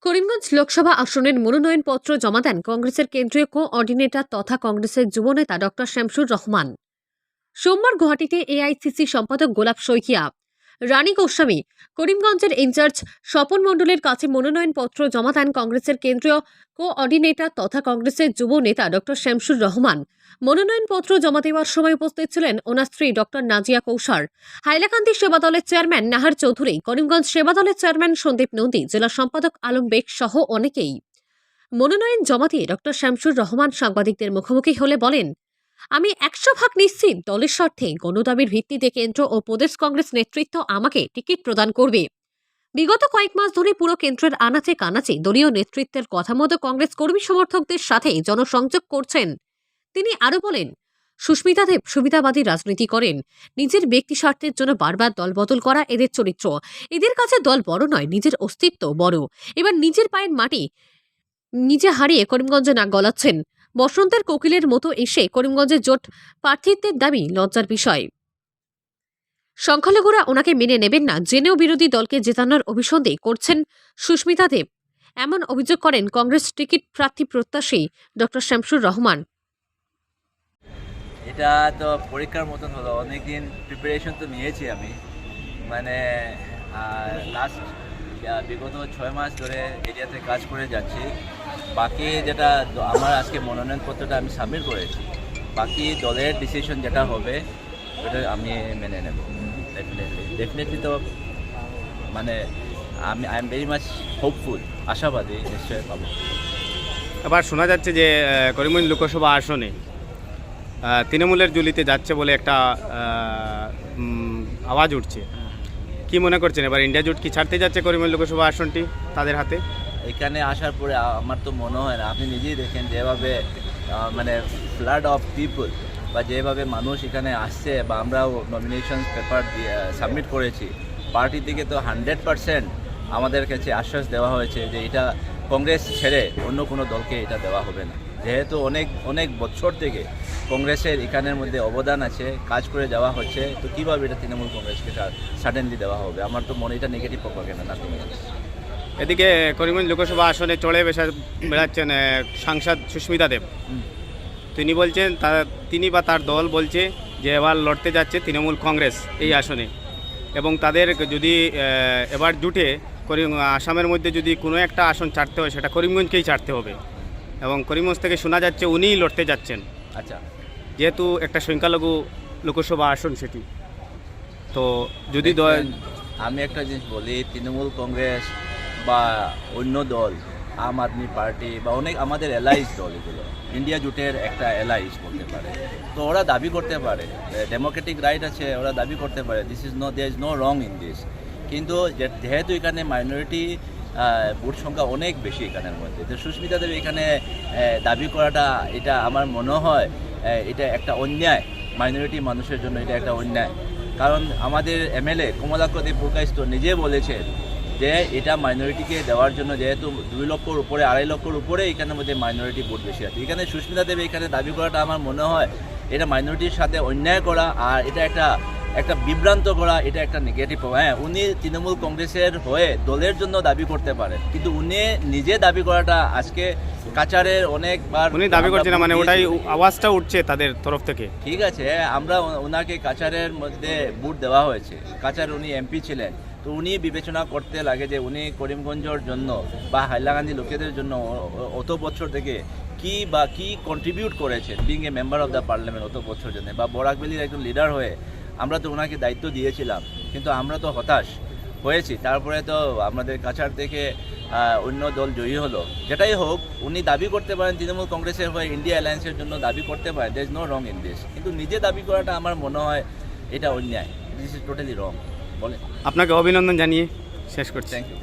করিমগঞ্জ লোকসভা আসনের মনোনয়নপত্র জমা দেন কংগ্রেসের কেন্দ্রীয় কোঅর্ডিনেটর তথা কংগ্রেসের যুবনেতা ডক্টর শামসুর রহমান। সোমবার গুয়াহাটিতে এআইসিসি সম্পাদক গোলাপ শইকিয়া, রানী গোস্বামী, করিমগঞ্জের ইনচার্জ স্বপন মণ্ডলের কাছে মনোনয়নপত্র জমা দেন কংগ্রেসের কেন্দ্রীয় কোঅর্ডিনেটর তথা কংগ্রেসের যুব নেতা ডক্টর শামসুর রহমান। মনোনয়নপত্র জমা দেওয়ার সময় উপস্থিত ছিলেন ওনার স্ত্রী ডক্টর নাজিয়া কৌসার, হাইলাকান্দি সেবা দলের চেয়ারম্যান নাহার চৌধুরী, করিমগঞ্জ সেবা দলের চেয়ারম্যান সন্দীপ নন্দী, জেলা সম্পাদক আলম বেগ সহ অনেকেই। মনোনয়ন জমা দিয়ে ডক্টর শামসুর রহমান সাংবাদিকদের মুখোমুখি হলে বলেন, আমি 100% নিশ্চিত দলের স্বার্থে গণদাবির ভিত্তিতে কেন্দ্র ও প্রদেশ কংগ্রেস নেতৃত্ব আমাকে টিকিট প্রদান করবে। বিগত কয়েক মাস ধরে পুরো কেন্দ্রের আনাচে কানাচে দলীয় নেতৃত্বের কথা মতো কংগ্রেস কর্মী সমর্থকদের সাথে জনসংযোগ করছেন। তিনি আরো বলেন, সুস্মিতা দেব সুবিধাবাদী রাজনীতি করেন। নিজের ব্যক্তি স্বার্থের জন্য বারবার দল বদল করা এদের চরিত্র। এদের কাছে দল বড় নয়, নিজের অস্তিত্ব বড়। এবার নিজের পায়ের মাটি নিজে হারিয়ে করিমগঞ্জে নাক গলাচ্ছেন। বসন্তের কোকিলের মতো এসে করিমগঞ্জে জোট প্রার্থিত্বের দাবি লজ্জার বিষয়। সংখ্যালঘুরা ওনাকে মেনে নেবেন না জেনেও বিরোধী দলকে জেতানোর অভিসন্ধি করছেন সুস্মিতা দেব, এমন অভিযোগ করেন কংগ্রেস টিকিট প্রার্থী প্রত্যাশী ডক্টর শামসুর রহমান। এটা তো পরীক্ষার মতন হলো, অনেকদিন প্রিপারেশন তো নিয়েছি আমি, মানে লাস্ট বিগত 6 মাস ধরে এরিয়াতে কাজ করে যাচ্ছি। বাকি যেটা আমার আজকে মনোনয়নপত্রটা আমি সাবমিট করেছি, বাকি দলের ডিসিশন যেটা হবে ওটা আমি মেনে নেব। ডেফিনেটলি তো মানে I am very much hopeful, আশাবাদী নিশ্চয়ই পাবো। এবার শোনা যাচ্ছে যে করিমগঞ্জ লোকসভা আসনে তৃণমূলের ঝুলিতে যাচ্ছে বলে একটা আওয়াজ উঠছে। কি মনে করছেন, এবার ইন্ডিয়া জোট কি ছাড়তে যাচ্ছে করিমগঞ্জ লোকসভা আসনটি তাদের হাতে? এখানে আসার পরে আমার তো মনে হয় না, আপনি নিজেই দেখেন যেভাবে মানে ফ্লাড অফ পিপল বা যেভাবে মানুষ এখানে আসছে, বা আমরাও নমিনেশন পেপার সাবমিট করেছি, পার্টি থেকে তো 100% আমাদের কাছে আশ্বাস দেওয়া হয়েছে যে এটা কংগ্রেস ছেড়ে অন্য কোনো দলকে এটা দেওয়া হবে না। যেহেতু অনেক বছর থেকে কংগ্রেসের এখানের মধ্যে অবদান আছে, কাজ করে যাওয়া হচ্ছে, তো কীভাবে এটা তৃণমূল কংগ্রেসকে সাডেনলি দেওয়া হবে? আমার তো মনে এটা নেগেটিভ প্রপাগান্ডা না। এদিকে করিমগঞ্জ লোকসভা আসনে চড়ে বেড়াচ্ছেন সাংসদ সুস্মিতা দেব। তিনি বলছেন তিনি বা তার দল বলছে যে এবার লড়তে যাচ্ছে তৃণমূল কংগ্রেস এই আসনে, এবং তাদের যদি এবার জুটে আসামের মধ্যে যদি কোনো একটা আসন ছাড়তে হয় সেটা করিমগঞ্জকেই ছাড়তে হবে, এবং করিমগঞ্জ থেকে শোনা যাচ্ছে উনিই লড়তে যাচ্ছেন। আচ্ছা, যেহেতু একটা সংখ্যালঘু লোকসভা আসন সেটি, তো যদি আমি একটা জিনিস বলি, তৃণমূল কংগ্রেস বা অন্য দল, আম আদমি পার্টি বা অনেক আমাদের এলাইজ দল, এগুলো ইন্ডিয়া জোটের একটা এলাইজ বলতে পারে, তো ওরা দাবি করতে পারে, ডেমোক্রেটিক রাইট আছে, ওরা দাবি করতে পারে, there is no wrong in this. কিন্তু যেহেতু এখানে মাইনরিটি ভোট সংখ্যা অনেক বেশি এখানের মধ্যে, তো সুস্মিতা দেব এখানে দাবি করাটা, এটা আমার মনে হয় এটা একটা অন্যায়, মাইনরিটি মানুষের জন্য এটা একটা অন্যায়। কারণ আমাদের এমএলএ কমলাক্ষ দেব প্রকাশ তো নিজে বলেছেন যে এটা মাইনরিটিকে দেওয়ার জন্য, যেহেতু 2 লক্ষর উপরে 2.5 লক্ষর উপরে এখানের মধ্যে মাইনরিটি ভোট বেশি আছে, এখানে সুস্মিতা দেব এখানে দাবি করাটা আমার মনে হয় এটা মাইনরিটির সাথে অন্যায় করা, আর এটা একটা বিভ্রান্ত করা, এটা একটা নেগেটিভ। হ্যাঁ, উনি তৃণমূল কংগ্রেসের হয়ে দলের জন্য দাবি করতে পারেন, কিন্তু উনি নিজে দাবি করাটা আজকে কাচারের অনেকবার উনি দাবি করছেন না, মানে ওটাই আওয়াজটা উঠছে তাদের তরফ থেকে। ঠিক আছে, আমরা ওনাকে কাচারের মধ্যে ভোট দেওয়া হয়েছে, কাচার উনি এমপি ছিলেন, তো উনি বিবেচনা করতে লাগে যে উনি করিমগঞ্জের জন্য বা হাইলাকান্দি লোকেদের জন্য অত বছর থেকে কি কন্ট্রিবিউট করেছেন, being a member of the parliament অত বছর জন্য, বা বরাকভ্যালির একজন লিডার হয়ে আমরা তো ওনাকে দায়িত্ব দিয়েছিলাম, কিন্তু আমরা তো হতাশ হয়েছি। তারপরে তো আমাদের কাছাড় থেকে অন্য দল জয়ী হলো। যেটাই হোক, উনি দাবি করতে পারেন তৃণমূল কংগ্রেসের হয়ে ইন্ডিয়া অ্যালায়েন্সের জন্য দাবি করতে পারেন, there is no wrong in this, কিন্তু নিজে দাবি করাটা আমার মনে হয় এটা অন্যায়, দিস ইজ টোটালি রং। বলে আপনাকে অভিনন্দন জানিয়ে শেষ করছি। Thank you.